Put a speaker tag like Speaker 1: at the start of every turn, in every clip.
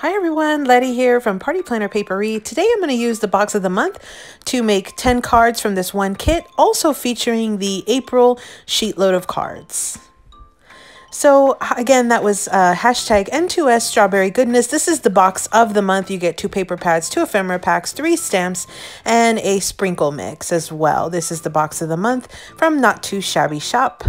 Speaker 1: Hi everyone, Letty here from Party Planner Papery. Today I'm going to use the box of the month to make 10 cards from this one kit, also featuring the April sheet load of cards. So again, that was hashtag N2S Strawberry Goodness. This is the box of the month. You get 2 paper pads, 2 ephemera packs, 3 stamps, and a sprinkle mix as well. This is the box of the month from Not Too Shabby Shop.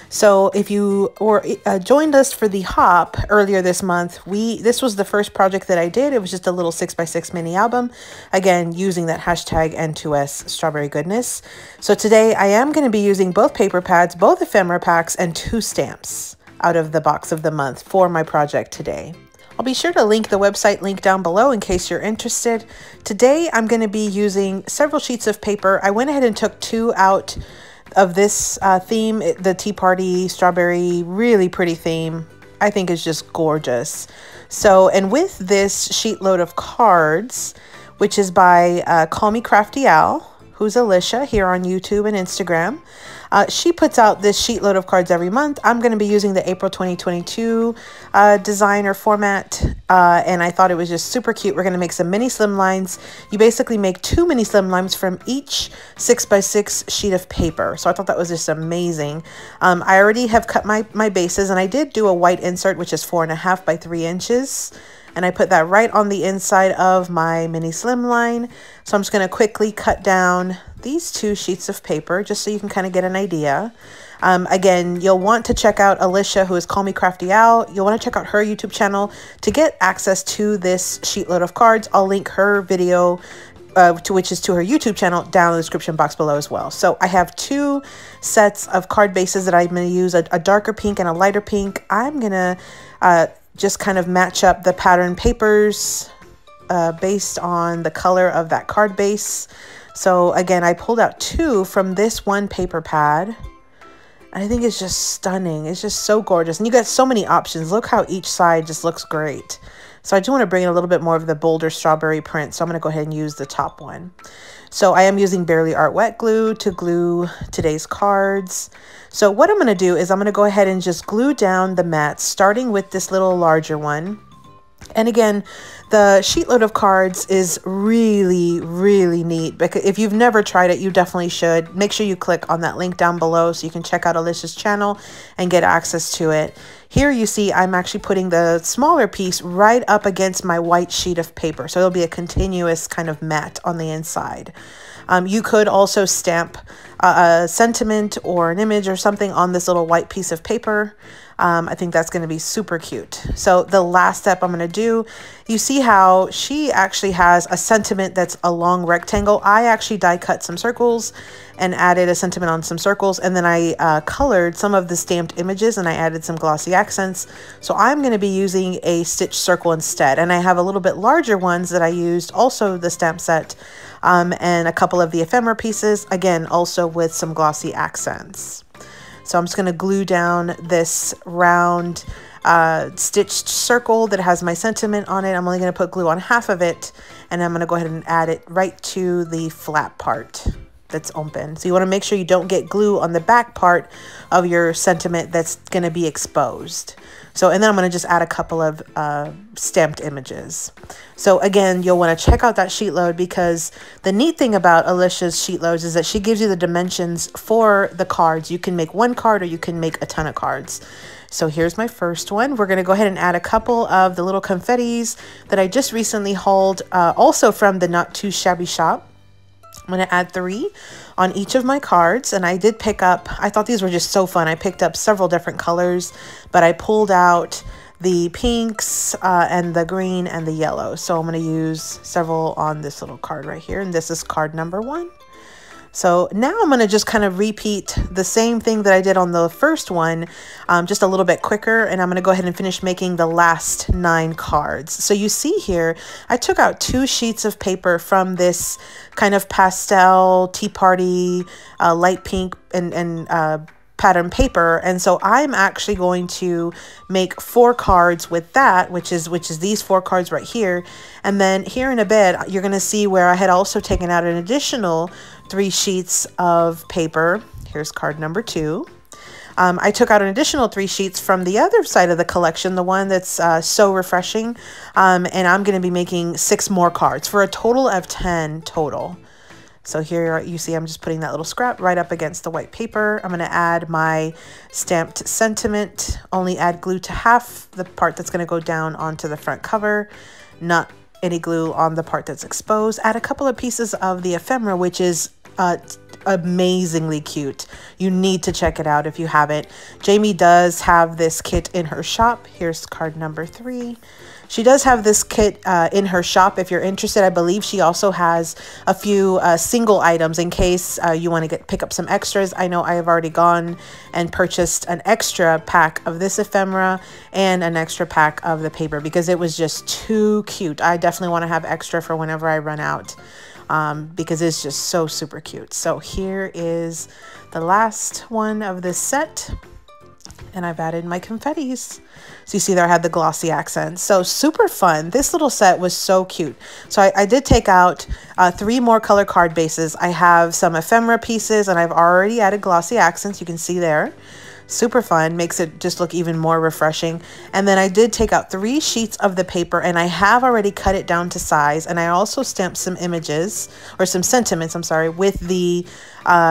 Speaker 1: So if you were joined us for the hop earlier this month, this was the first project that I did. It was just a little 6x6 mini album, again using that hashtag N2S Strawberry Goodness. So today I am going to be using both paper pads, both ephemera packs, and 2 stamps out of the box of the month for my project today. I'll be sure to link the website link down below in case you're interested. Today I'm going to be using several sheets of paper. I went ahead and took 2 out of this theme, the Tea Party Strawberry, really pretty theme. I think is just gorgeous. So, and with this sheet load of cards, which is by Call Me Crafty Al, who's Alicia here on YouTube and Instagram. She puts out this sheet load of cards every month. I'm going to be using the April 2022 design or format, and I thought it was just super cute. We're going to make some mini slimlines. You basically make 2 mini slimlines from each 6x6 sheet of paper. So I thought that was just amazing. I already have cut my bases, and I did do a white insert, which is 4.5 by 3 inches. And I put that right on the inside of my mini slimline. So I'm just going to quickly cut down these 2 sheets of paper just so you can kind of get an idea. Again, you'll want to check out Alicia, who is Call Me Crafty Al. You'll want to check out her YouTube channel to get access to this sheet load of cards. I'll link her video, which is to her YouTube channel, down in the description box below as well. So I have 2 sets of card bases that I'm going to use, a darker pink and a lighter pink. I'm going to just kind of match up the pattern papers based on the color of that card base. So again, I pulled out 2 from this one paper pad. I think it's just stunning. It's just so gorgeous. And you got so many options. Look how each side just looks great. So I do want to bring in a little bit more of the bolder strawberry print. So I'm going to go ahead and use the top one. So I am using Barely Art wet glue to glue today's cards. So what I'm going to do is I'm going to go ahead and just glue down the mats, starting with this little larger one. And again, the sheet load of cards is really, really neat. Because if you've never tried it, you definitely should. Make sure you click on that link down below so you can check out Alicia's channel and get access to it. Here you see I'm actually putting the smaller piece right up against my white sheet of paper. So it'll be a continuous kind of mat on the inside. You could also stamp a sentiment or an image or something on this little white piece of paper. I think that's going to be super cute. So the last step I'm going to do, you see how she actually has a sentiment that's a long rectangle. I actually die cut some circles and added a sentiment on some circles. And then I colored some of the stamped images and I added some glossy accents. So I'm going to be using a stitch circle instead. And I have a little bit larger ones that I used, also the stamp set, and a couple of the ephemera pieces, again, also with some glossy accents. So I'm just going to glue down this round stitched circle that has my sentiment on it. I'm only going to put glue on half of it, and I'm going to go ahead and add it right to the flat part that's open. So you want to make sure you don't get glue on the back part of your sentiment that's going to be exposed. So, and then I'm going to just add a couple of stamped images. So again, you'll want to check out that sheet load, because the neat thing about Alicia's sheet loads is that she gives you the dimensions for the cards. You can make 1 card or you can make a ton of cards. So here's my first one. We're going to go ahead and add a couple of the little confettis that I just recently hauled, also from the Not Too Shabby Shop. I'm going to add 3 on each of my cards, and I did pick up, I thought these were just so fun. I picked up several different colors, but I pulled out the pinks and the green and the yellow. So I'm going to use several on this little card right here, and this is card number 1. So now I'm going to just kind of repeat the same thing that I did on the first one, just a little bit quicker. And I'm going to go ahead and finish making the last 9 cards. So you see here, I took out 2 sheets of paper from this kind of pastel Tea Party, light pink and pattern paper. And so I'm actually going to make 4 cards with that, which is these 4 cards right here. And then here in a bit, you're going to see where I had also taken out an additional 3 sheets of paper. Here's card number 2. I took out an additional 3 sheets from the other side of the collection, the one that's so refreshing, and I'm going to be making 6 more cards for a total of 10 total. So here you see I'm just putting that little scrap right up against the white paper. I'm going to add my stamped sentiment, only add glue to half the part that's going to go down onto the front cover, not any glue on the part that's exposed. Add a couple of pieces of the ephemera, which is amazingly cute. You need to check it out if you haven't. Jamie does have this kit in her shop. Here's card number 3. She does have this kit in her shop if you're interested. I believe she also has a few single items in case you want to pick up some extras. I know I have already gone and purchased an extra pack of this ephemera and an extra pack of the paper because it was just too cute. I definitely want to have extra for whenever I run out because it's just so super cute. So here is the last one of this set. And I've added my confettis. So you see there I had the glossy accents. So super fun. This little set was so cute. So I did take out 3 more color card bases. I have some ephemera pieces and I've already added glossy accents. You can see there. Super fun, makes it just look even more refreshing. And then I did take out 3 sheets of the paper and I have already cut it down to size. And I also stamped some images or some sentiments, I'm sorry, with the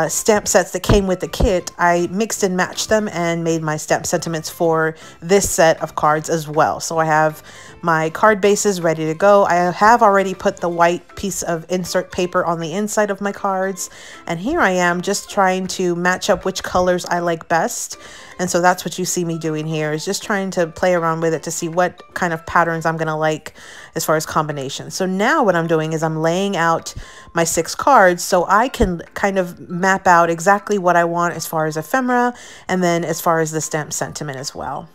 Speaker 1: stamp sets that came with the kit. I mixed and matched them and made my stamp sentiments for this set of cards as well. So I have my card bases ready to go. I have already put the white piece of insert paper on the inside of my cards. And here I am just trying to match up which colors I like best. And so that's what you see me doing here, is just trying to play around with it to see what kind of patterns I'm going to like as far as combinations. So now what I'm doing is I'm laying out my 6 cards so I can kind of map out exactly what I want as far as ephemera and then as far as the stamp sentiment as well.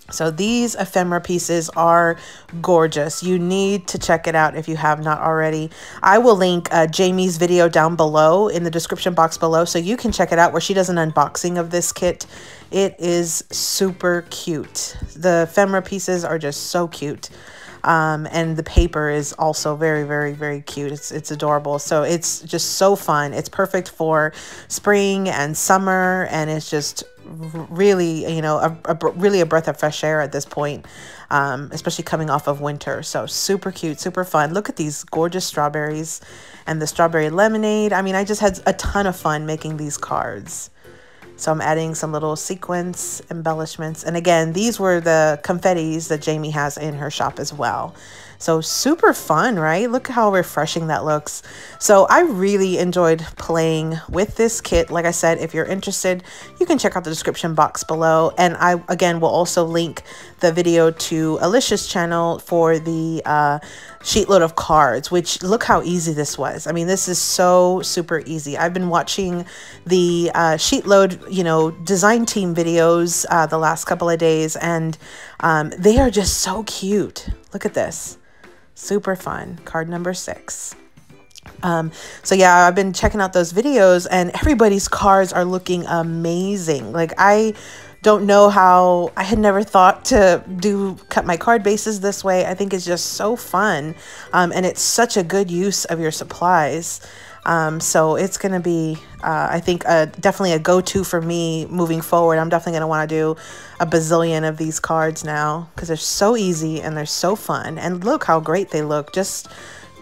Speaker 1: So these ephemera pieces are gorgeous. You need to check it out if you have not already. I will link Jamie's video down below in the description box below so you can check it out where she does an unboxing of this kit. It is super cute. The ephemera pieces are just so cute. And the paper is also very, very, very cute. It's adorable. So it's just so fun. It's perfect for spring and summer, and it's just really, you know, really a breath of fresh air at this point, especially coming off of winter. So super cute, super fun. Look at these gorgeous strawberries and the strawberry lemonade. I mean, I just had a ton of fun making these cards. So I'm adding some little sequence embellishments. And again, these were the confettis that Jamie has in her shop as well. So super fun, right? Look how refreshing that looks. So I really enjoyed playing with this kit. Like I said, if you're interested, you can check out the description box below. And I, again, will also link the video to Alicia's channel for the SheetLoad of cards, which look how easy this was. I mean, this is so super easy. I've been watching the SheetLoad, you know, design team videos the last couple of days, and they are just so cute. Look at this. Super fun. Card number 6. So yeah, I've been checking out those videos and everybody's cards are looking amazing. Like, I don't know how, I had never thought to cut my card bases this way. I think it's just so fun. And it's such a good use of your supplies. So it's going to be, I think, definitely a go-to for me moving forward. I'm definitely going to want to do a bazillion of these cards now because they're so easy and they're so fun. And look how great they look. Just,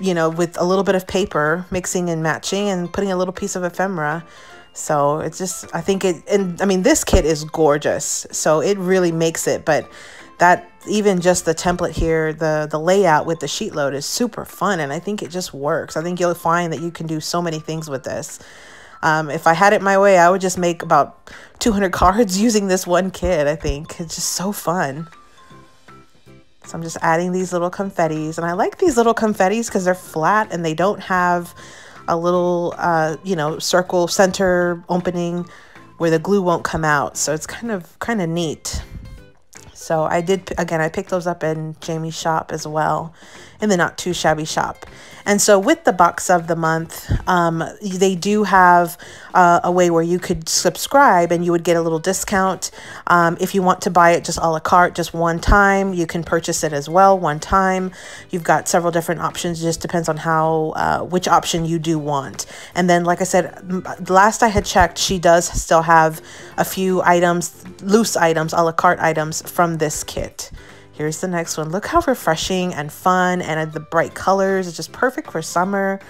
Speaker 1: you know, with a little bit of paper, mixing and matching and putting a little piece of ephemera. So it's just, I think it, and I mean, this kit is gorgeous. So it really makes it, but that, even just the template here, the layout with the SheetLoad is super fun, and I think it just works. I think you'll find that you can do so many things with this. If I had it my way, I would just make about 200 cards using this one kit. I think it's just so fun. So I'm just adding these little confettis, and I like these little confettis because they're flat and they don't have a little, you know, circle center opening where the glue won't come out. So it's kind of neat. So I did, again, I picked those up in Jamie's shop as well. in the Not Too Shabby shop. And so with the box of the month, they do have a way where you could subscribe and you would get a little discount. If you want to buy it just a la carte, just one time, you can purchase it as well one time. You've got several different options. It just depends on how which option you do want. And then, like I said, last I had checked, she does still have a few items, loose items, a la carte items from this kit. Here's the next one. Look how refreshing and fun, and the bright colors. It's just perfect for summer.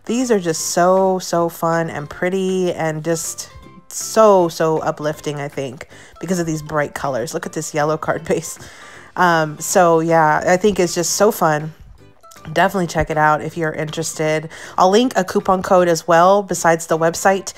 Speaker 1: These are just so fun and pretty and just so uplifting, I think, because of these bright colors. Look at this yellow card base. So yeah, I think it's just so fun. Definitely check it out if you're interested. I'll link a coupon code as well besides the website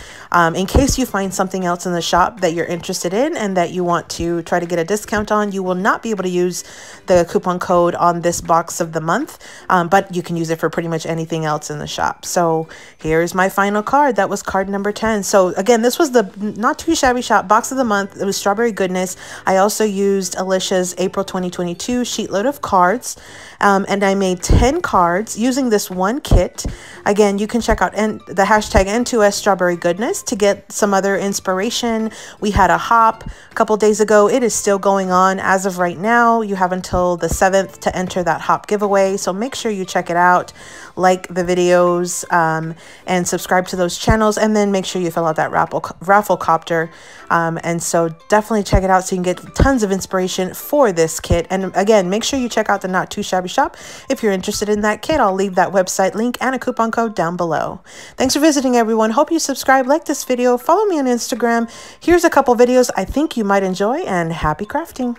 Speaker 1: in case you find something else in the shop that you're interested in and that you want to try to get a discount on. You will not be able to use the coupon code on this box of the month, but you can use it for pretty much anything else in the shop. So here's my final card. That was card number 10. So again, this was the Not Too Shabby Shop box of the month. It was Strawberry Goodness. I also used Alicia's April 2022 sheet load of cards, and I made 10 cards using this one kit. Again, you can check out the hashtag N2S Strawberry Goodness to get some other inspiration. We had a hop a couple days ago. It is still going on as of right now. You have until the 7th to enter that hop giveaway, so make sure you check it out, like the videos, and subscribe to those channels, and then make sure you fill out that raffle copter. And so definitely check it out so you can get tons of inspiration for this kit. And again, make sure you check out the Not Too Shabby shop if you're interested in that kit. I'll leave that website link and a coupon code down below. Thanks for visiting, everyone. Hope you subscribe, like this video, follow me on Instagram. Here's a couple videos I think you might enjoy, and happy crafting.